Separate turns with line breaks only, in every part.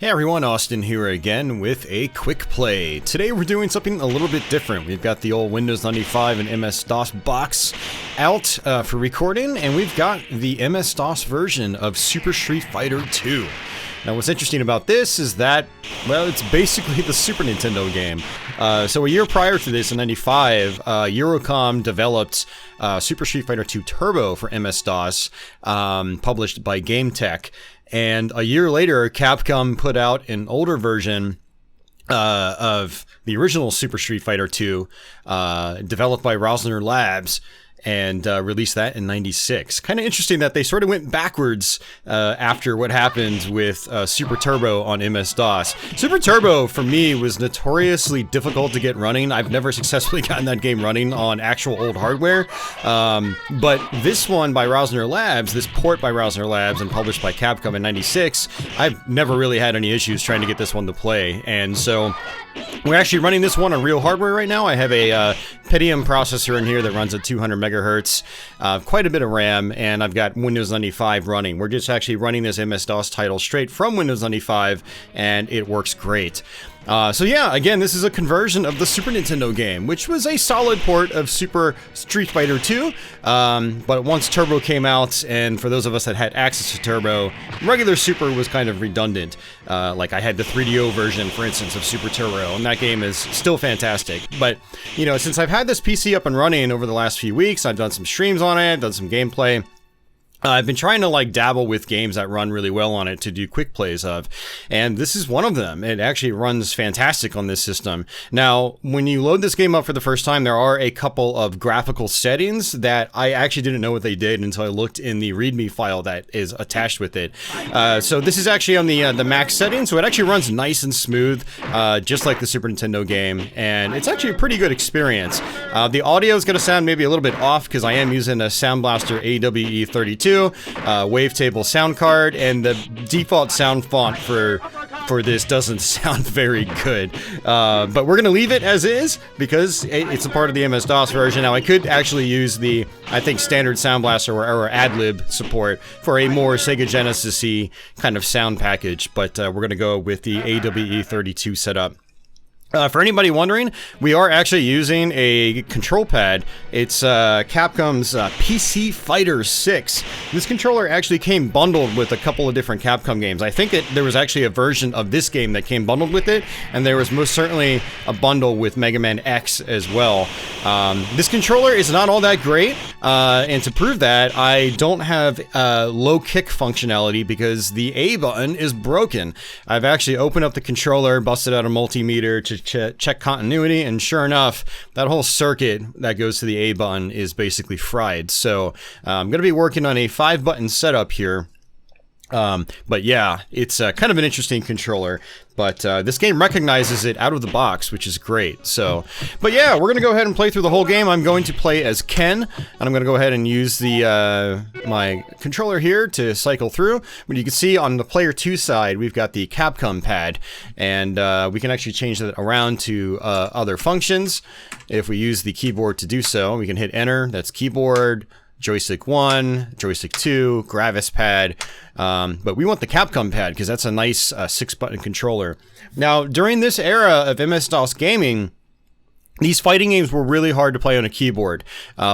Hey everyone, Austin here again with a quick play. Today we're doing something a little bit different. We've got the old Windows 95 and MS-DOS box out for recording, and we've got the MS-DOS version of Super Street Fighter 2. Now what's interesting about this is that, well, it's basically the Super Nintendo game. So a year prior to this, in 95, Eurocom developed Super Street Fighter 2 Turbo for MS-DOS, published by GameTech. And a year later, Capcom put out an older version of the original Super Street Fighter 2, developed by Rosner Labs, and released that in 96. Kind of interesting that they sort of went backwards after what happened with Super Turbo on MS-DOS. Super Turbo, for me, was notoriously difficult to get running. I've never successfully gotten that game running on actual old hardware. But this one by Rosner Labs, this port by Rosner Labs and published by Capcom in 96, I've never really had any issues trying to get this one to play. And so we're actually running this one on real hardware right now. I have a Pentium processor in here that runs at 200 megahertz, quite a bit of RAM, and I've got Windows 95 running. We're just actually running this MS-DOS title straight from Windows 95, and it works great. So yeah, again, this is a conversion of the Super Nintendo game, which was a solid port of Super Street Fighter 2, but once Turbo came out, and for those of us that had access to Turbo, regular Super was kind of redundant. Like I had the 3DO version, for instance, of Super Turbo, and that game is still fantastic. But, you know, since I've had this PC up and running over the last few weeks, I've done some streams on it, I've done some gameplay. I've been trying to like dabble with games that run really well on it to do quick plays of, and this is one of them. It actually runs fantastic on this system. Now, when you load this game up for the first time, there are a couple of graphical settings that I actually didn't know what they did until I looked in the README file that is attached with it. So this is actually on the max setting, so it actually runs nice and smooth, just like the Super Nintendo game, and it's actually a pretty good experience. The audio is going to sound maybe a little bit off because I am using a Sound Blaster AWE32. Wavetable sound card, and the default sound font for this doesn't sound very good. But we're gonna leave it as is because it's a part of the MS-DOS version. Now I could actually use the, I think, standard Sound Blaster or AdLib support for a more Sega Genesis-y kind of sound package, but we're gonna go with the AWE32 setup. For anybody wondering, we are actually using a control pad. It's Capcom's PC Fighter 6. This controller actually came bundled with a couple of different Capcom games. I think that there was actually a version of this game that came bundled with it, and there was most certainly a bundle with Mega Man X as well. This controller is not all that great, and to prove that, I don't have low kick functionality because the A button is broken. I've actually opened up the controller, busted out a multimeter to check continuity, and sure enough, that whole circuit that goes to the A button is basically fried. So I'm going to be working on a 5-button setup here. But yeah, it's kind of an interesting controller, but this game recognizes it out of the box, which is great. So, but yeah, we're gonna go ahead and play through the whole game. I'm going to play as Ken, and I'm gonna go ahead and use the my controller here to cycle through. But you can see on the player 2 side, we've got the Capcom pad, and we can actually change that around to other functions. If we use the keyboard to do so, we can hit enter. That's keyboard. Joystick 1, Joystick 2, Gravis pad, but we want the Capcom pad because that's a nice 6-button controller. Now, during this era of MS-DOS gaming, these fighting games were really hard to play on a keyboard,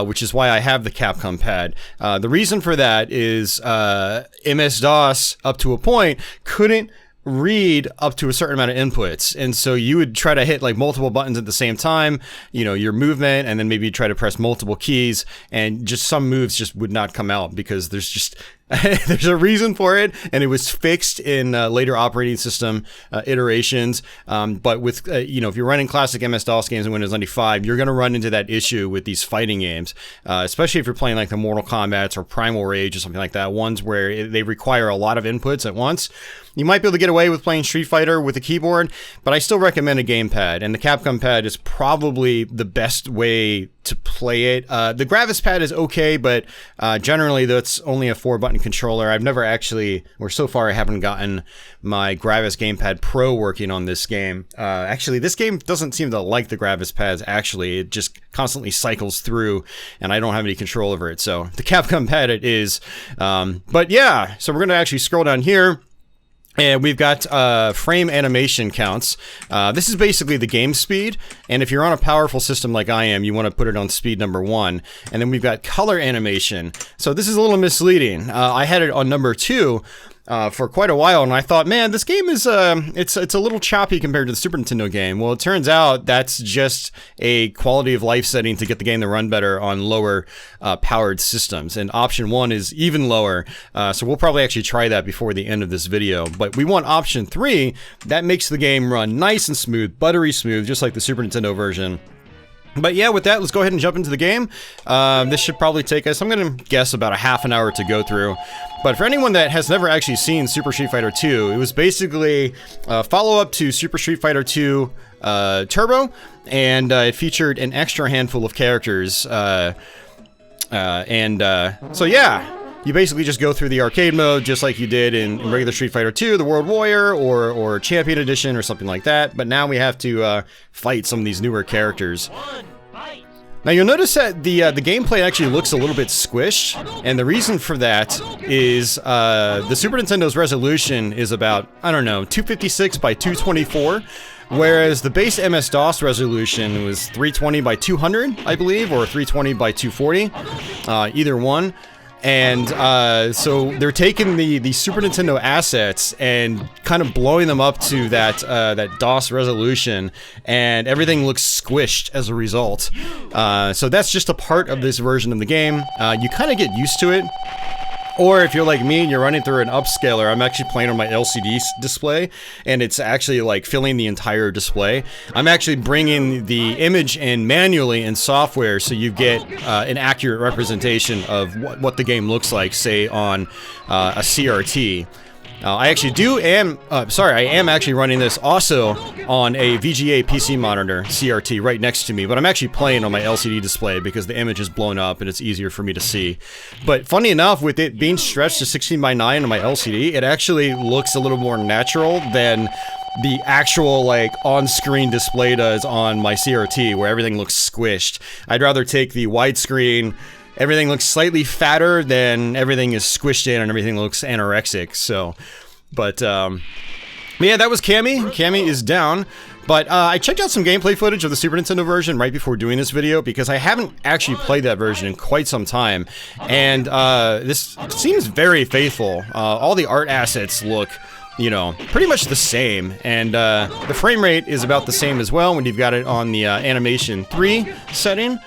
which is why I have the Capcom pad. The reason for that is MS-DOS, up to a point, couldn't read up to a certain amount of inputs, and so you would try to hit like multiple buttons at the same time, you know, your movement, and then maybe try to press multiple keys, and just some moves just would not come out because there's just there's a reason for it, and it was fixed in later operating system iterations. But with you know, if you're running classic MS-DOS games in Windows 95, you're going to run into that issue with these fighting games, especially if you're playing like the Mortal Kombat or Primal Rage or something like that, ones where they require a lot of inputs at once. You might be able to get away with playing Street Fighter with a keyboard, but I still recommend a gamepad, and the Capcom pad is probably the best way to play it. The Gravis pad is okay, but generally that's only a 4-button controller. I've never actually, or so far I haven't gotten my Gravis Gamepad Pro working on this game. Actually, this game doesn't seem to like the Gravis pads, actually. It just constantly cycles through, and I don't have any control over it, so the Capcom pad it is. But yeah, so we're going to actually scroll down here. And we've got frame animation counts. This is basically the game speed, and if you're on a powerful system like I am, you want to put it on speed number 1. And then we've got color animation. So this is a little misleading. I had it on number 2 for quite a while, and I thought, man, this game is it's a little choppy compared to the Super Nintendo game. Well, it turns out that's just a quality of life setting to get the game to run better on lower powered systems, and option 1 is even lower. So we'll probably actually try that before the end of this video. But we want option 3. That makes the game run nice and smooth, buttery smooth, just like the Super Nintendo version. But yeah, with that, let's go ahead and jump into the game. This should probably take us, I'm going to guess, about a half an hour to go through. But for anyone that has never actually seen Super Street Fighter 2, it was basically a follow-up to Super Street Fighter 2 Turbo, and it featured an extra handful of characters. So yeah. You basically just go through the arcade mode just like you did in regular Street Fighter 2, the World Warrior, or Champion Edition, or something like that. But now we have to fight some of these newer characters. Now you'll notice that the gameplay actually looks a little bit squished, and the reason for that is the Super Nintendo's resolution is about, I don't know, 256 by 224. Whereas the base MS-DOS resolution was 320 by 200, I believe, or 320 by 240, either one. And so they're taking the Super Nintendo assets and kind of blowing them up to that DOS resolution, and everything looks squished as a result. So that's just a part of this version of the game. You kind of get used to it. Or if you're like me and you're running through an upscaler, I'm actually playing on my LCD display, and it's actually like filling the entire display. I'm actually bringing the image in manually in software, so you get an accurate representation of what the game looks like, say on a CRT. I am actually running this also on a VGA PC monitor, CRT, right next to me, but I'm actually playing on my LCD display because the image is blown up and it's easier for me to see. But funny enough, with it being stretched to 16 by 9 on my LCD, it actually looks a little more natural than the actual, like, on-screen display does on my CRT, where everything looks squished. I'd rather take the widescreen. Everything looks slightly fatter than everything is squished in, and everything looks anorexic, so. But, yeah, that was Cammy. Cammy is down. But I checked out some gameplay footage of the Super Nintendo version right before doing this video, because I haven't actually played that version in quite some time. And this seems very faithful. All the art assets look, you know, pretty much the same. And the frame rate is about the same as well when you've got it on the Animation 3 setting.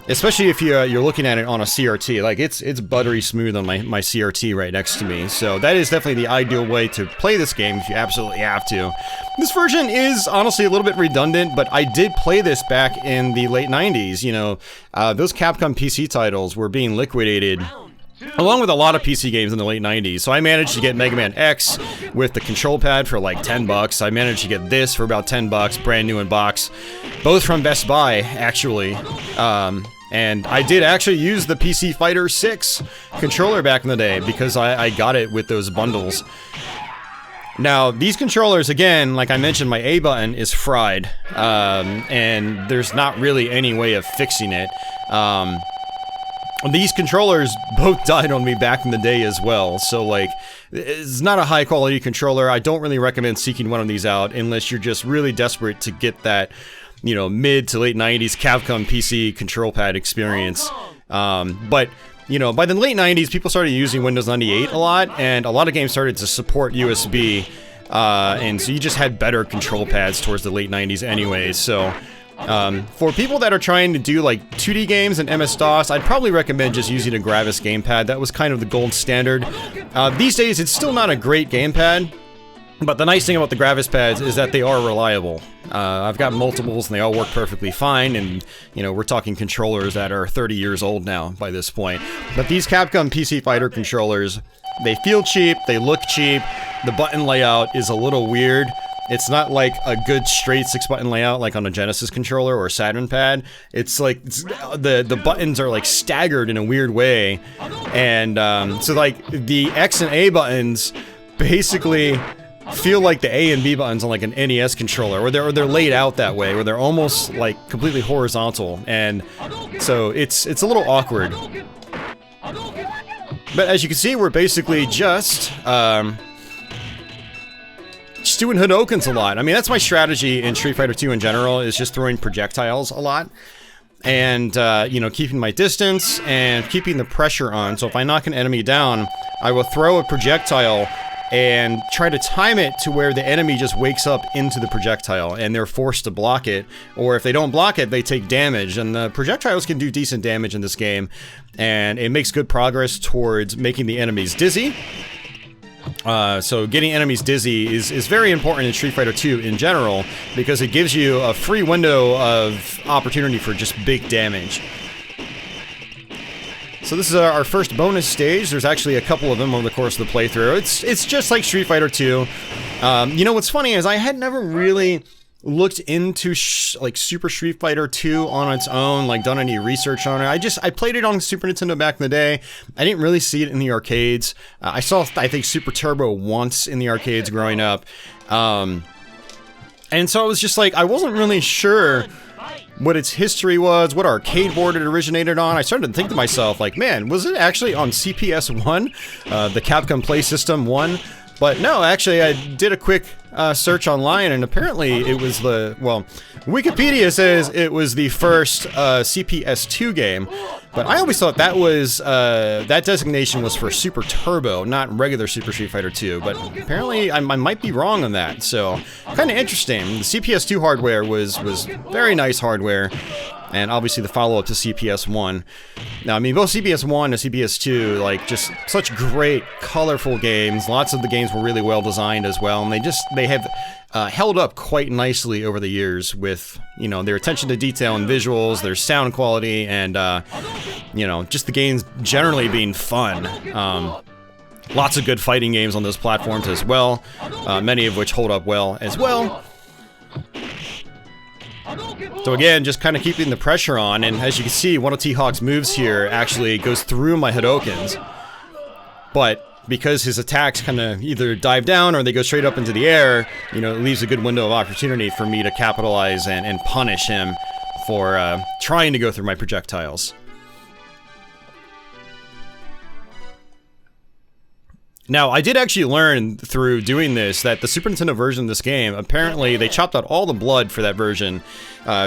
Especially if you're looking at it on a CRT, like it's buttery smooth on my CRT right next to me. So that is definitely the ideal way to play this game if you absolutely have to. This version is honestly a little bit redundant, but I did play this back in the late 90s. You know, those Capcom PC titles were being liquidated along with a lot of PC games in the late 90s. So I managed to get Mega Man X with the control pad for like 10 bucks. I managed to get this for about 10 bucks, brand new in box. Both from Best Buy, actually. And I did actually use the PC Fighter 6 controller back in the day because I got it with those bundles. Now, these controllers, again, like I mentioned, my A button is fried. And there's not really any way of fixing it. These controllers both died on me back in the day as well, so like, it's not a high quality controller. I don't really recommend seeking one of these out unless you're just really desperate to get that, you know, mid to late 90s Capcom PC control pad experience. But, you know, by the late 90s, people started using Windows 98 a lot, and a lot of games started to support USB, and so you just had better control pads towards the late 90s anyways, so. For people that are trying to do like 2D games and MS-DOS, I'd probably recommend just using a Gravis gamepad. That was kind of the gold standard. These days, it's still not a great gamepad, but the nice thing about the Gravis pads is that they are reliable. I've got multiples and they all work perfectly fine, and, you know, we're talking controllers that are 30 years old now by this point. But these Capcom PC Fighter controllers, they feel cheap, they look cheap, the button layout is a little weird. It's not like a good straight 6-button layout like on a Genesis controller or a Saturn pad. It's like, the buttons are like staggered in a weird way. And so like the X and A buttons basically feel like the A and B buttons on like an NES controller, or they're laid out that way, where they're almost like completely horizontal. And so it's a little awkward. But as you can see, we're basically just just doing Hadokens a lot. I mean, that's my strategy in Street Fighter 2 in general, is just throwing projectiles a lot. And, you know, keeping my distance and keeping the pressure on. So if I knock an enemy down, I will throw a projectile and try to time it to where the enemy just wakes up into the projectile and they're forced to block it. Or if they don't block it, they take damage. And the projectiles can do decent damage in this game. And it makes good progress towards making the enemies dizzy. So getting enemies dizzy is very important in Street Fighter 2 in general, because it gives you a free window of opportunity for just big damage. So this is our first bonus stage. There's actually a couple of them over the course of the playthrough. It's just like Street Fighter 2. You know, what's funny is I had never really looked into like Super Street Fighter 2 on its own, like done any research on it. I played it on Super Nintendo back in the day. I didn't really see it in the arcades. I saw, I think, Super Turbo once in the arcades growing up. And so I was just like, I wasn't really sure what its history was, what arcade board it originated on. I started to think to myself, like, man, was it actually on CPS-1? The Capcom Play System 1? But no, actually, I did a quick search online, and apparently it was the, well, Wikipedia says it was the first CPS2 game, but I always thought that was, that designation was for Super Turbo, not regular Super Street Fighter 2, but apparently I might be wrong on that, so kind of interesting. The CPS2 hardware was very nice hardware, and obviously the follow-up to CPS-1. Now, I mean, both CPS-1 and CPS-2, like, just such great, colorful games. Lots of the games were really well designed as well, and they have held up quite nicely over the years with, you know, their attention to detail and visuals, their sound quality, and, you know, just the games generally being fun. Lots of good fighting games on those platforms as well, many of which hold up well as well. So again, just kind of keeping the pressure on, and as you can see, one of T-Hawk's moves here actually goes through my Hadokens. But because his attacks kind of either dive down or they go straight up into the air, you know, it leaves a good window of opportunity for me to capitalize and punish him for trying to go through my projectiles. Now, I did actually learn through doing this that the Super Nintendo version of this game, apparently they chopped out all the blood for that version.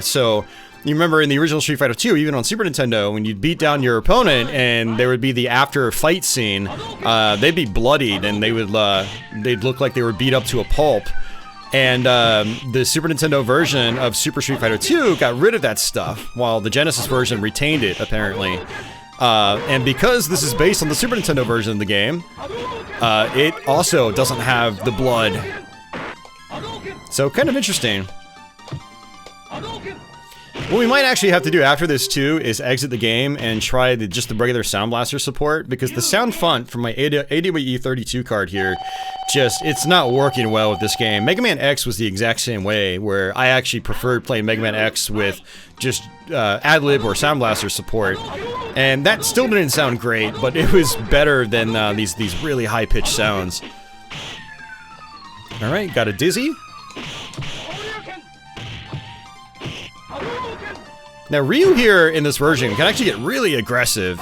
So, you remember in the original Street Fighter 2, even on Super Nintendo, when you'd beat down your opponent and there would be the after fight scene, they'd be bloodied and they would they'd look like they were beat up to a pulp. And the Super Nintendo version of Super Street Fighter 2 got rid of that stuff, while the Genesis version retained it, apparently. And because this is based on the Super Nintendo version of the game, it also doesn't have the blood. So, kind of interesting. What we might actually have to do after this, too, is exit the game and try just the regular Sound Blaster support, because the sound font from my AWE32 card here, it's not working well with this game. Mega Man X was the exact same way, where I actually preferred playing Mega Man X with just ad-lib or Sound Blaster support. And that still didn't sound great, but it was better than these really high-pitched sounds. Alright, got a Dizzy. Now, Ryu here in this version can actually get really aggressive.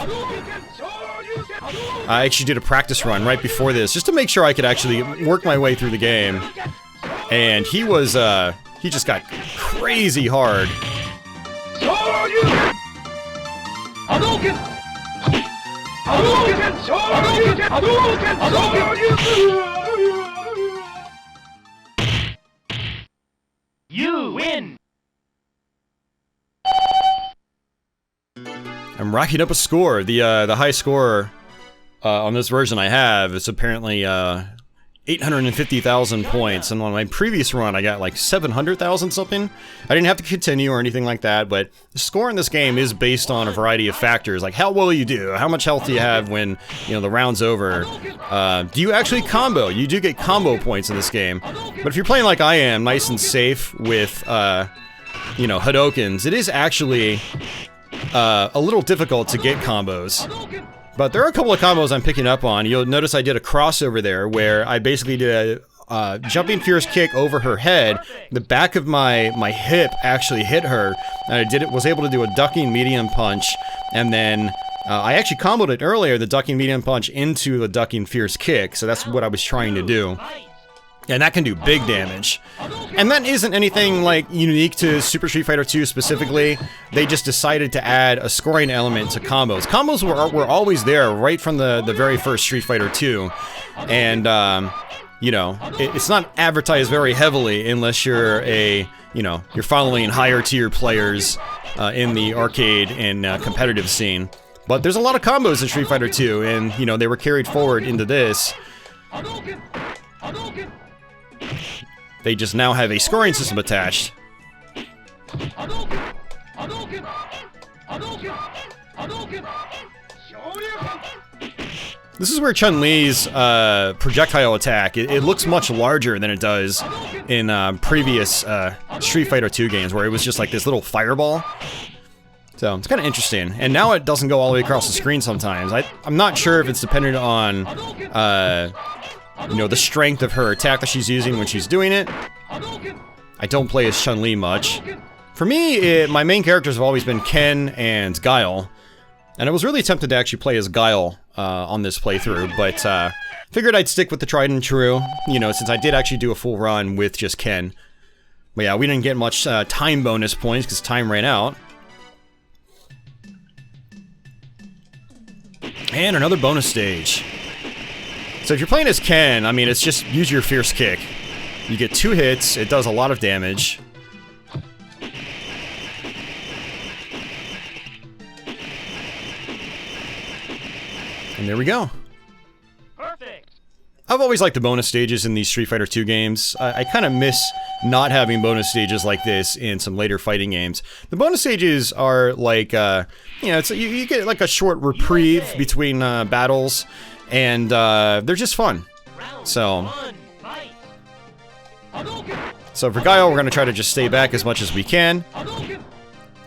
I actually did a practice run right before this, just to make sure I could actually work my way through the game. And he was, he just got crazy hard.
You win!
I'm racking up a score. The high score on this version I have is apparently 850,000 points, and on my previous run I got like 700,000 something. I didn't have to continue or anything like that, but the score in this game is based on a variety of factors, like how well you do, how much health do you have when, you know, the round's over. Do you actually combo? You do get combo points in this game, but if you're playing like I am, nice and safe with, you know, Hadokens, it is actually a little difficult to get combos. But there are a couple of combos I'm picking up on. You'll notice I did a crossover there where I basically did a jumping fierce kick over her head. The back of my hip actually hit her, and I was able to do a ducking medium punch, and then I actually comboed it earlier, the ducking medium punch into the ducking fierce kick, so that's what I was trying to do. And that can do big damage. And that isn't anything like unique to Super Street Fighter 2 specifically. They just decided to add a scoring element to combos. Combos were always there right from the very first Street Fighter 2. And, you know, it's not advertised very heavily unless you're you're following higher tier players in the arcade and competitive scene. But there's a lot of combos in Street Fighter 2, and, you know, they were carried forward into this. They just now have a scoring system attached. This is where Chun-Li's projectile attack, it looks much larger than it does in previous Street Fighter 2 games, where it was just like this little fireball. So, it's kind of interesting. And now it doesn't go all the way across the screen sometimes. I'm not sure if it's dependent on, you know, the strength of her attack that she's using when she's doing it. I don't play as Chun-Li much. For me, my main characters have always been Ken and Guile. And I was really tempted to actually play as Guile on this playthrough, but figured I'd stick with the tried and true, you know, since I did actually do a full run with just Ken. But yeah, we didn't get much time bonus points because time ran out. And another bonus stage. So if you're playing as Ken, I mean, it's just use your fierce kick. You get 2 hits, it does a lot of damage. And there we go.
Perfect.
I've always liked the bonus stages in these Street Fighter 2 games. I kind of miss not having bonus stages like this in some later fighting games. The bonus stages are like, you know, you get like a short reprieve between battles, and they're just fun. So for Guile, we're going to try to just stay back as much as we can.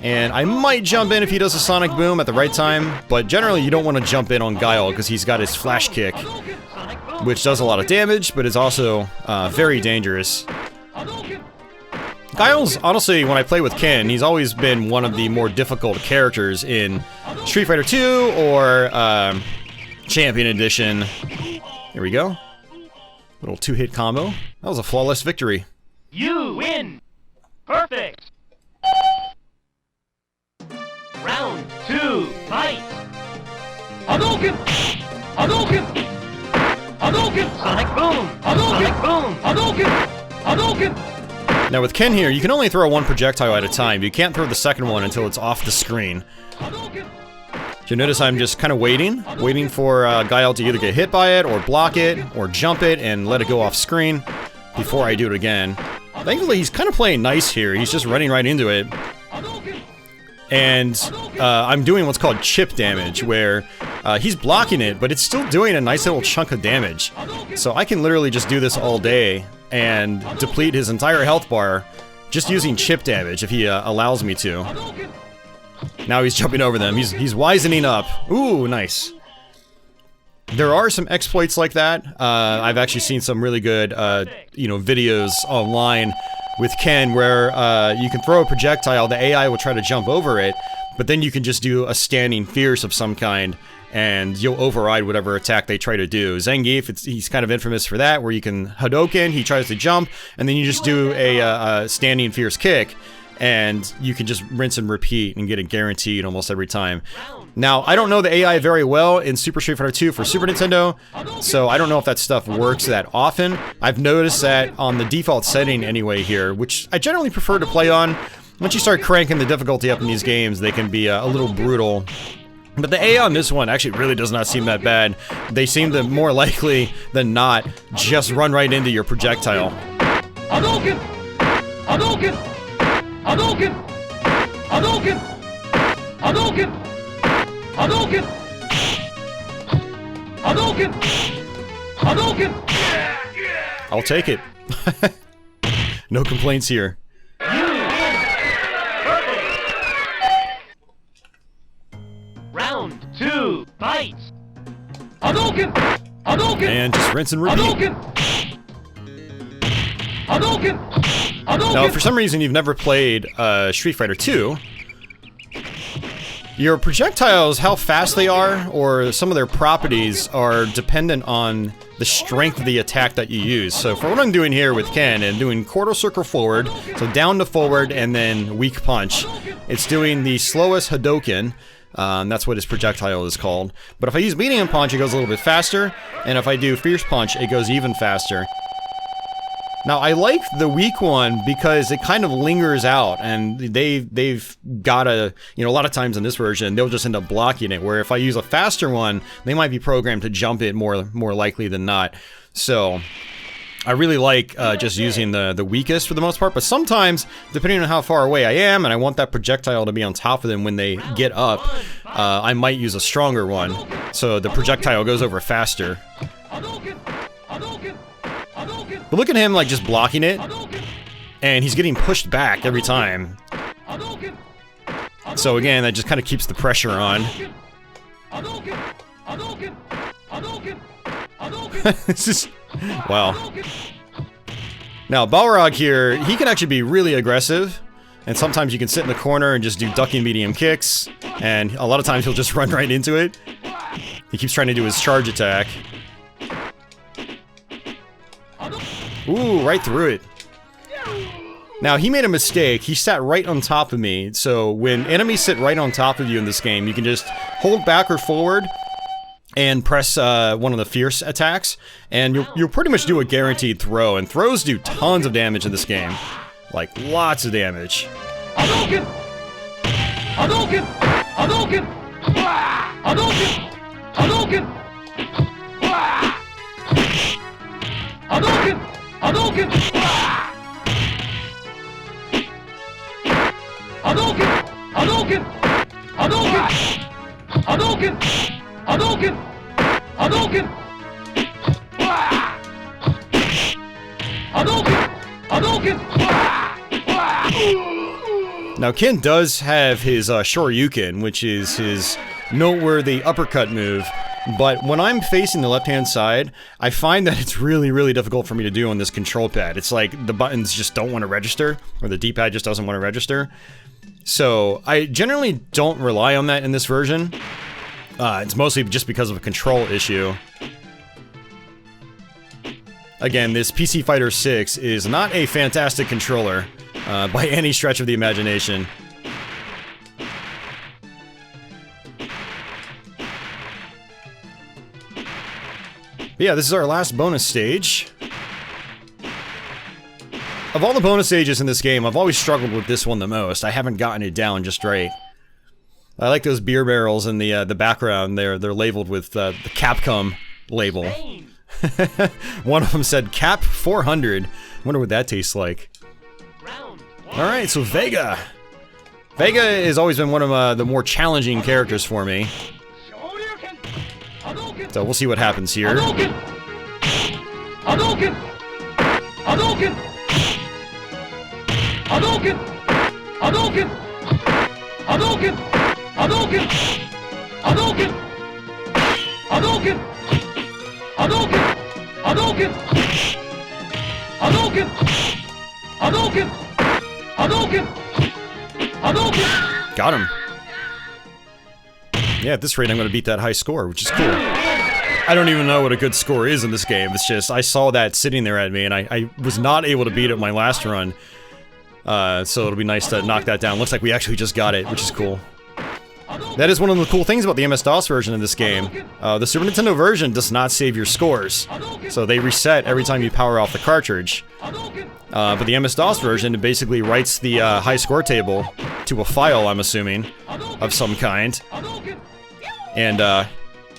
And I might jump in if he does a Sonic Boom at the right time, but generally you don't want to jump in on Guile because he's got his flash kick, which does a lot of damage, but is also very dangerous. Guile's, honestly, when I play with Ken, he's always been one of the more difficult characters in Street Fighter 2 or Champion Edition. Here we go. Little 2-hit combo. That was a flawless victory.
You win. Perfect. Round 2, fight. Hadouken! Hadouken! Hadouken! Sonic Boom! Sonic Boom! Hadouken! Hadouken!
Now with Ken here, you can only throw one projectile at a time. You can't throw the second one until it's off the screen. You'll notice I'm just kind of waiting for Guile to either get hit by it, or block it, or jump it, and let it go off screen before I do it again. Thankfully, he's kind of playing nice here. He's just running right into it. And I'm doing what's called chip damage, where he's blocking it, but it's still doing a nice little chunk of damage. So I can literally just do this all day and deplete his entire health bar just using chip damage if he allows me to. Now he's jumping over them. He's wisening up. Ooh, nice. There are some exploits like that. I've actually seen some really good, you know, videos online with Ken where you can throw a projectile, the AI will try to jump over it, but then you can just do a standing fierce of some kind, and you'll override whatever attack they try to do. Zangief, he's kind of infamous for that, where you can Hadouken, he tries to jump, and then you just do a standing fierce kick, and you can just rinse and repeat and get it guaranteed almost every time. Now, I don't know the AI very well in Super Street Fighter 2 for Super Nintendo, so I don't know if that stuff works that often. I've noticed that on the default setting anyway here, which I generally prefer to play on, once you start cranking the difficulty up in these games, they can be a little brutal. But the AI on this one actually really does not seem that bad. They seem to, more likely than not, just run right into your projectile.
Hadouken! Hadouken! Hadouken! Hadouken! Hadouken! Hadouken! Hadouken! Hadouken!
I'll take it. No complaints here.
Round 2, fight! Hadouken! Hadouken!
And just rinse and repeat.
Hadouken! Hadouken! Hadouken!
Now, if for some reason you've never played Street Fighter 2, Your projectiles, how fast they are, or some of their properties are dependent on the strength of the attack that you use. So for what I'm doing here with Ken, and doing quarter circle forward, so down to forward and then weak punch, it's doing the slowest Hadoken. That's what his projectile is called. But if I use medium punch, it goes a little bit faster, and if I do fierce punch, it goes even faster. Now, I like the weak one because it kind of lingers out, and they've got a, you know, a lot of times in this version, they'll just end up blocking it, where if I use a faster one, they might be programmed to jump it more likely than not. So, I really like just using the weakest for the most part, but sometimes, depending on how far away I am, and I want that projectile to be on top of them when they get up, I might use a stronger one, so the projectile goes over faster. But look at him, like, just blocking it, and he's getting pushed back every time. So again, that just kind of keeps the pressure on. This is... wow. Now, Balrog here, he can actually be really aggressive, and sometimes you can sit in the corner and just do ducking medium kicks, and a lot of times he'll just run right into it. He keeps trying to do his charge attack. Ooh, right through it. Now, he made a mistake. He sat right on top of me, so when enemies sit right on top of you in this game, you can just hold back or forward and press one of the fierce attacks, and you'll pretty much do a guaranteed throw, and throws do tons of damage in this game. Like, lots of damage.
Hadouken! Hadouken! Hadouken! Hadouken! Hadouken! Hadouken! Hadouken! Hadouken! Hadouken! Hadouken! Hadouken! Hadouken! Hadouken! Hadouken! Hadouken!
Now, Ken does have his Shoryuken, which is his noteworthy uppercut move, but when I'm facing the left-hand side, I find that it's really, really difficult for me to do on this control pad. It's like the buttons just don't want to register, or the D-pad just doesn't want to register. So, I generally don't rely on that in this version. It's mostly just because of a control issue. Again, this PC Fighter 6 is not a fantastic controller, by any stretch of the imagination. But yeah, this is our last bonus stage. Of all the bonus stages in this game, I've always struggled with this one the most. I haven't gotten it down just right. I like those beer barrels in the background. They're labeled with the Capcom label. One of them said Cap 400. Wonder what that tastes like. Alright, so Vega. Vega has always been one of the more challenging characters for me. So we'll see what happens here.
Hadouken! Hadouken! Hadouken! Hadouken! Hadouken! Hadouken! Hadouken! Hadouken! Hadouken! Hadouken! Hadouken! Hadouken! Hadouken! Hadouken! Hadouken!
Got him. Yeah, at this rate I'm going to beat that high score, which is cool. I don't even know what a good score is in this game. It's just, I saw that sitting there at me, and I was not able to beat it my last run. So it'll be nice to knock that down. Looks like we actually just got it, which is cool. That is one of the cool things about the MS-DOS version of this game. The Super Nintendo version does not save your scores, so they reset every time you power off the cartridge. But the MS-DOS version, it basically writes the high score table to a file, I'm assuming, of some kind. And,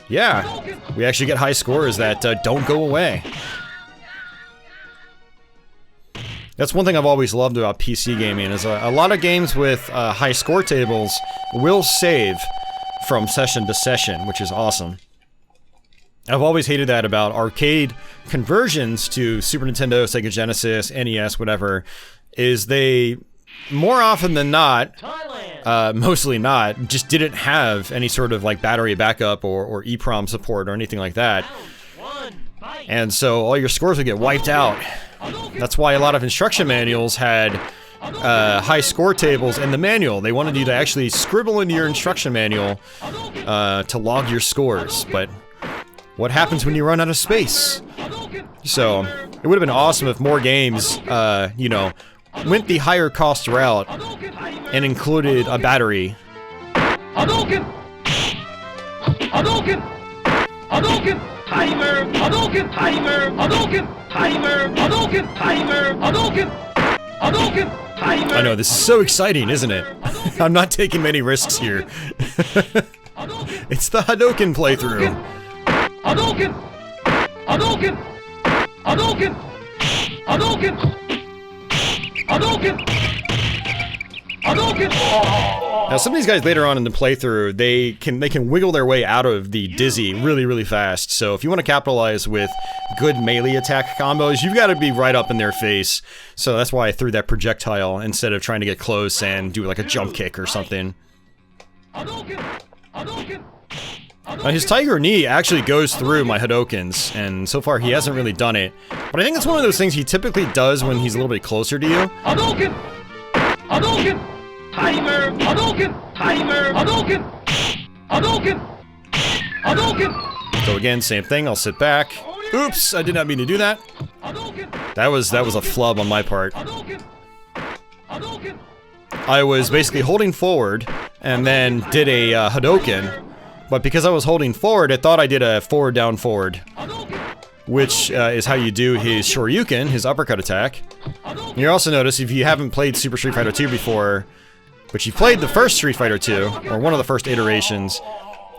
yeah, we actually get high scores that don't go away. That's one thing I've always loved about PC gaming, is a lot of games with high score tables will save from session to session, which is awesome. I've always hated that about arcade conversions to Super Nintendo, Sega Genesis, NES, whatever, is they, more often than not, mostly not, just didn't have any sort of like battery backup or EEPROM support or anything like that. And so all your scores would get wiped out. That's why a lot of instruction manuals had high score tables and the manual. They wanted you to actually scribble into your instruction manual to log your scores, but what happens when you run out of space? So, it would have been awesome if more games, you know, went the higher cost route and included a battery.
Hadouken! Hadouken! Hadouken! Timer! Hadouken! Timer! Hadouken! Timer! Hadouken! Timer! Hadouken! Hadouken! Timer!
I know, this is so exciting, isn't it? I'm not taking many risks here. It's the Hadouken playthrough.
Hadouken! Hadouken! Hadouken! Hadouken! Hadouken! Hadouken!
Now, some of these guys later on in the playthrough, they can wiggle their way out of the dizzy really fast. So if you want to capitalize with good melee attack combos, you've got to be right up in their face. So that's why I threw that projectile instead of trying to get close and do like a jump kick or something. Now, his Tiger Knee actually goes through my Hadokens, and so far he hasn't really done it. But I think it's one of those things he typically does when he's a little bit closer to you.
Hadouken! Hadouken! Timer! Hadouken! Timer! Hadouken! Hadouken! Hadouken!
So again, same thing, I'll sit back. Oops, I did not mean to do that. That was a flub on my part. I was basically holding forward, and then did a Hadouken. But because I was holding forward, it thought I did a forward down forward, which is how you do his Shoryuken, his uppercut attack. And you also notice, if you haven't played Super Street Fighter 2 before, but you've played the first Street Fighter 2, or one of the first iterations,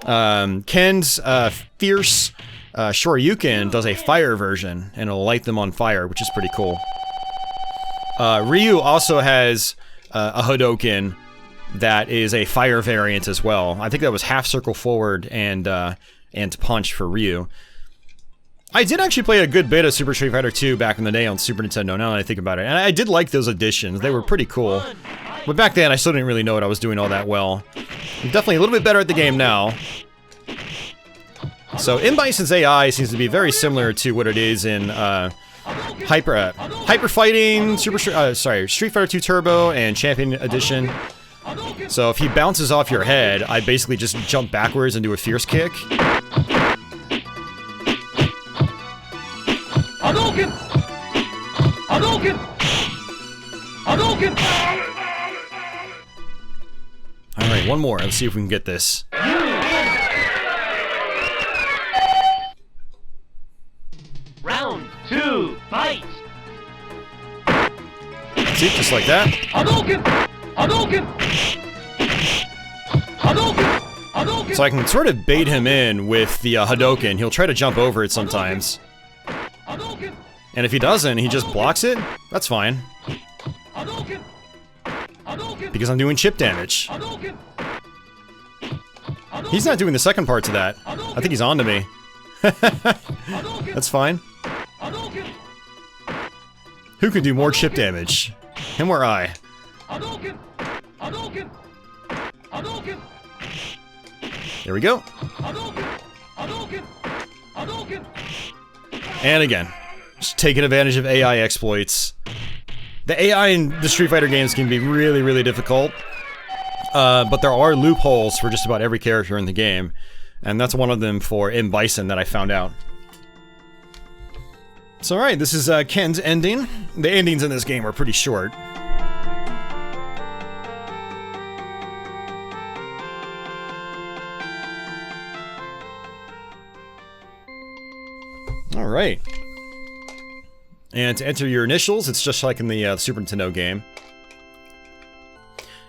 Ken's fierce Shoryuken does a fire version, and it'll light them on fire, which is pretty cool. Ryu also has a Hadouken that is a fire variant as well. I think that was half circle forward and punch for Ryu. I did actually play a good bit of Super Street Fighter 2 back in the day on Super Nintendo, now that I think about it. And I did like those additions, they were pretty cool. But back then, I still didn't really know what I was doing all that well. I'm definitely a little bit better at the game now. So, M. Bison's AI seems to be very similar to what it is in Hyper Fighting, Street Fighter 2 Turbo, and Champion Edition. So if he bounces off your head, I basically just jump backwards and do a fierce kick.
Hadouken! Hadouken! Hadouken!
Alright, one more. Let's see if we can get this.
Round 2, fight!
See, just like that.
Hadouken! Hadouken! Hadouken! Hadouken!
So I can sort of bait him in with the Hadouken. He'll try to jump over it sometimes.
Hadouken!
And if he doesn't, he just blocks it. That's fine.
Hadouken! Hadouken!
Because I'm doing chip damage.
Hadouken!
He's not doing the second part to that. I think he's on to me. That's fine.
Hadouken!
Who can do more chip damage? Him or I?
Hadouken! Hadouken! Hadouken!
There we go.
Hadouken! Hadouken! Hadouken!
And again, just taking advantage of AI exploits. The AI in the Street Fighter games can be really difficult. But there are loopholes for just about every character in the game. And that's one of them for M. Bison that I found out. So alright, this is Ken's ending. The endings in this game are pretty short. Alright. And to enter your initials, it's just like in the Super Nintendo game.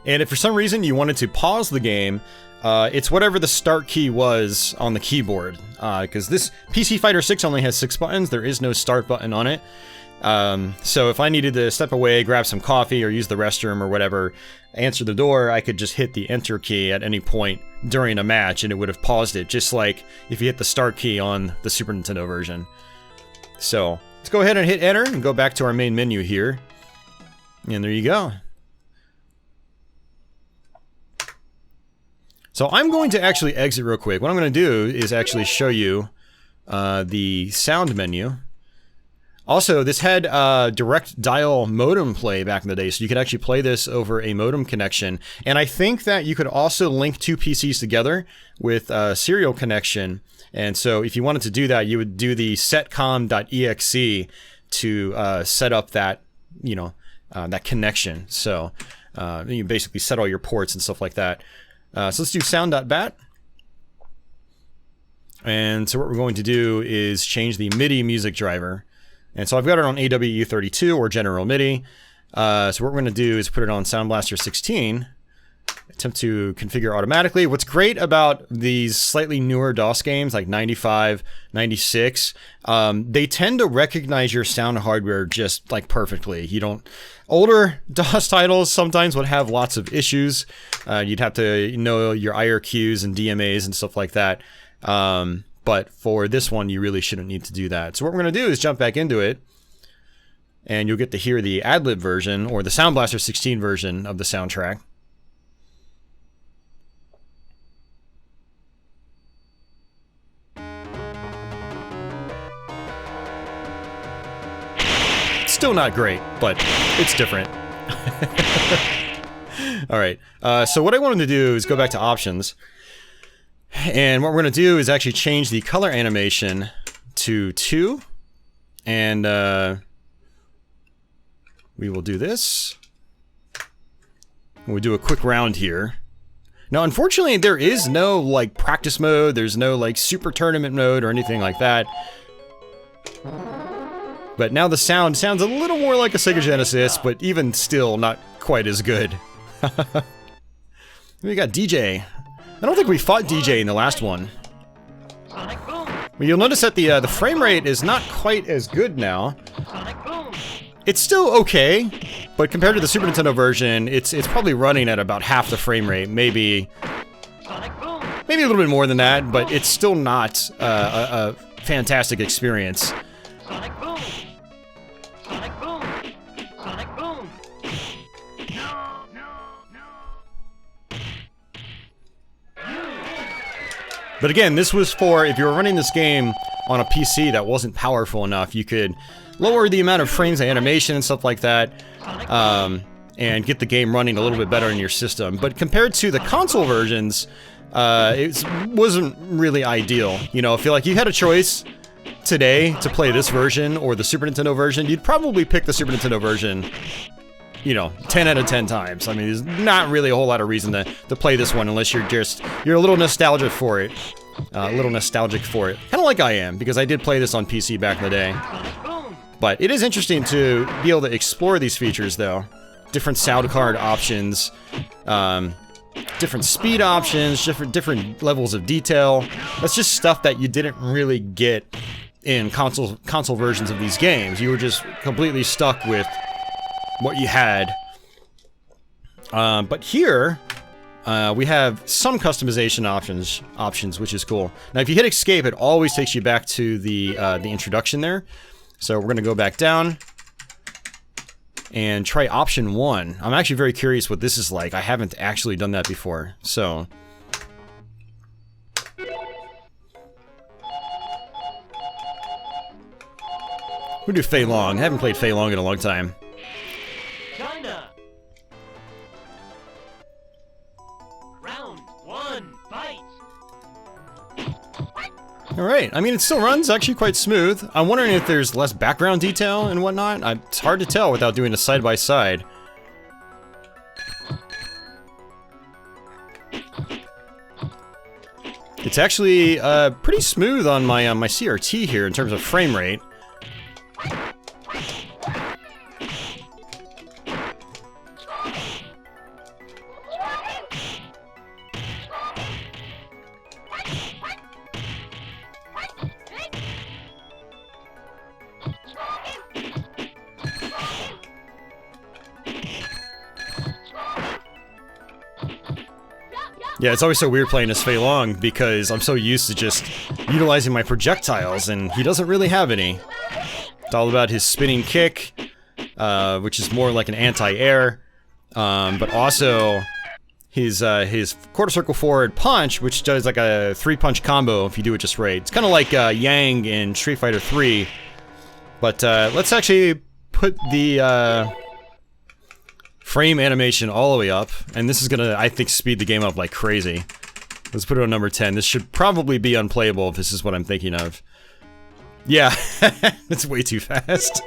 And if for some reason you wanted to pause the game, it's whatever the start key was on the keyboard. Because this PC Fighter 6 only has 6 buttons, there is no start button on it. So if I needed to step away, grab some coffee, or use the restroom or whatever, answer the door, I could just hit the enter key at any point during a match and it would have paused it, just like if you hit the start key on the Super Nintendo version. So, let's go ahead and hit enter and go back to our main menu here. And there you go. So I'm going to actually exit real quick. What I'm going to do is actually show you the sound menu. Also, this had direct dial modem play back in the day, so you could actually play this over a modem connection. And I think that you could also link two PCs together with a serial connection. And so if you wanted to do that, you would do the setcom.exe to set up that, that connection. So you basically set all your ports and stuff like that. So let's do sound.bat. And so what we're going to do is change the MIDI music driver. And so I've got it on AWU32 or General MIDI. So what we're going to do is put it on Sound Blaster 16. Attempt to configure automatically. What's great about these slightly newer DOS games like 95, 96, they tend to recognize your sound hardware just like perfectly. Older DOS titles sometimes would have lots of issues. You'd have to know your IRQs and DMAs and stuff like that. But for this one, you really shouldn't need to do that. So what we're going to do is jump back into it, and you'll get to hear the ad-lib version, or the Sound Blaster 16 version of the soundtrack. Still not great, but it's different. Alright, so what I wanted to do is go back to options. And what we're going to do is actually change the color animation to 2. And we will do this. We'll do a quick round here. Now, unfortunately, there is no, like, practice mode. There's no, like, super tournament mode or anything like that. But now the sound sounds a little more like a Sega Genesis, but even still not quite as good. We got DJ. I don't think we fought DJ in the last one. Well, you'll notice that the frame rate is not quite as good now. It's still okay, but compared to the Super Nintendo version, it's probably running at about half the frame rate, maybe a little bit more than that, but it's still not a fantastic experience. But again, this was for if you were running this game on a PC that wasn't powerful enough, you could lower the amount of frames of animation and stuff like that, and get the game running a little bit better in your system. But compared to the console versions, it wasn't really ideal. I feel like you had a choice today to play this version or the Super Nintendo version. You'd probably pick the Super Nintendo version, 10 out of 10 times. I mean, there's not really a whole lot of reason to play this one unless you're a little nostalgic for it. Kind of like I am, because I did play this on PC back in the day. But it is interesting to be able to explore these features, though. Different sound card options, different speed options, different levels of detail. That's just stuff that you didn't really get in console versions of these games. You were just completely stuck with what you had. But here, we have some customization options, which is cool. Now, if you hit escape, it always takes you back to the introduction there. So we're going to go back down and try option 1. I'm actually very curious what this is like. I haven't actually done that before. So we'll do Fei Long. I haven't played Fei Long in a long time.
China. Round 1, fight.
Alright, I mean, it still runs actually quite smooth. I'm wondering if there's less background detail and whatnot. It's hard to tell without doing a side-by-side. It's actually pretty smooth on my CRT here in terms of frame rate. Yeah, it's always so weird playing as Fei Long because I'm so used to just utilizing my projectiles, and he doesn't really have any. It's all about his spinning kick, which is more like an anti-air, but also his quarter circle forward punch, which does like a 3-punch combo if you do it just right. It's kind of like Yang in Street Fighter 3, But let's actually put the frame animation all the way up, and this is gonna, I think, speed the game up like crazy. Let's put it on number 10. This should probably be unplayable if this is what I'm thinking of. Yeah, it's way too fast.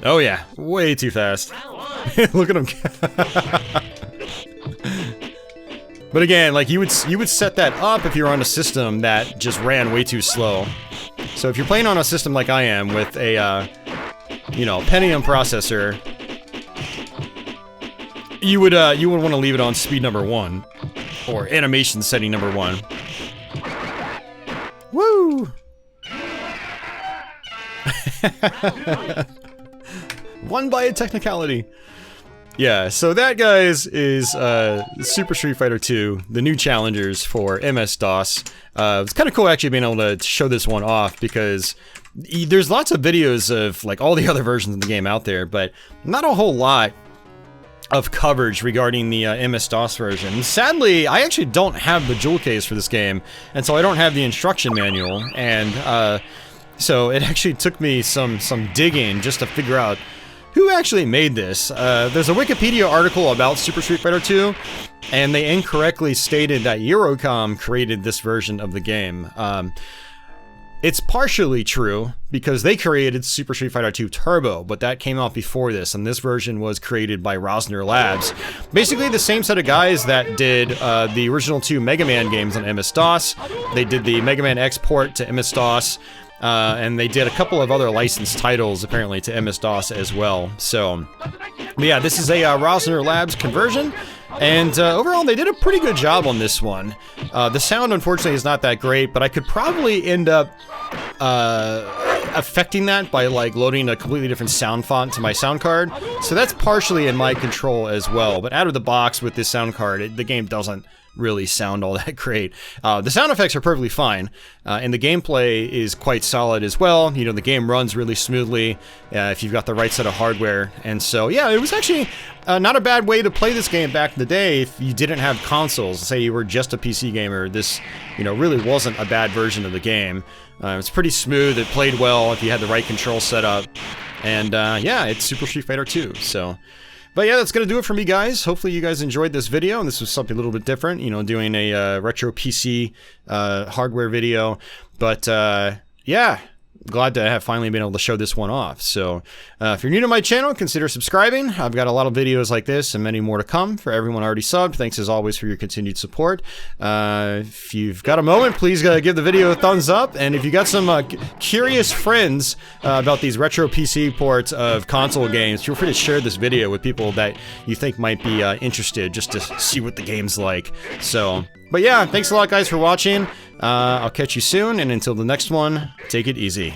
Oh yeah, way too fast. Look at him. But again, like you would set that up if you're on a system that just ran way too slow. So if you're playing on a system like I am with a you know, Pentium processor, you would want to leave it on speed number 1 or animation setting number 1. Woo! Won by a technicality. Yeah, so that, guys, is Super Street Fighter 2, the new challengers for MS-DOS. It's kind of cool actually being able to show this one off, because there's lots of videos of like all the other versions of the game out there, but not a whole lot of coverage regarding the MS-DOS version. Sadly, I actually don't have the jewel case for this game, and so I don't have the instruction manual, and so it actually took me some digging just to figure out who actually made this. There's a Wikipedia article about Super Street Fighter 2, and they incorrectly stated that Eurocom created this version of the game. It's partially true, because they created Super Street Fighter 2 Turbo, but that came out before this, and this version was created by Rosner Labs. Basically the same set of guys that did the original 2 Mega Man games on MS-DOS. They did the Mega Man X port to MS-DOS, and they did a couple of other licensed titles, apparently, to MS-DOS as well. So, but yeah, this is a Rosner Labs conversion, and overall they did a pretty good job on this one. The sound, unfortunately, is not that great, but I could probably end up affecting that by like loading a completely different sound font to my sound card, so that's partially in my control as well. But out of the box with this sound card, the game doesn't really sound all that great. The sound effects are perfectly fine, and the gameplay is quite solid as well. You know, the game runs really smoothly if you've got the right set of hardware, and so yeah, it was actually not a bad way to play this game back in the day if you didn't have consoles. Say you were just a PC gamer, this, you know, really wasn't a bad version of the game. It's pretty smooth, it played well if you had the right control setup, and yeah, it's Super Street Fighter 2, so... But yeah, that's going to do it for me, guys. Hopefully you guys enjoyed this video, and this was something a little bit different, you know, doing a retro PC hardware video. But yeah, glad to have finally been able to show this one off. So if you're new to my channel, consider subscribing. I've got a lot of videos like this and many more to come. For everyone already subbed, thanks as always for your continued support. If you've got a moment, please give the video a thumbs up. And if you got some curious friends about these retro PC ports of console games, feel free to share this video with people that you think might be interested, just to see what the game's like. So, but yeah, thanks a lot, guys, for watching. I'll catch you soon, and until the next one, take it easy.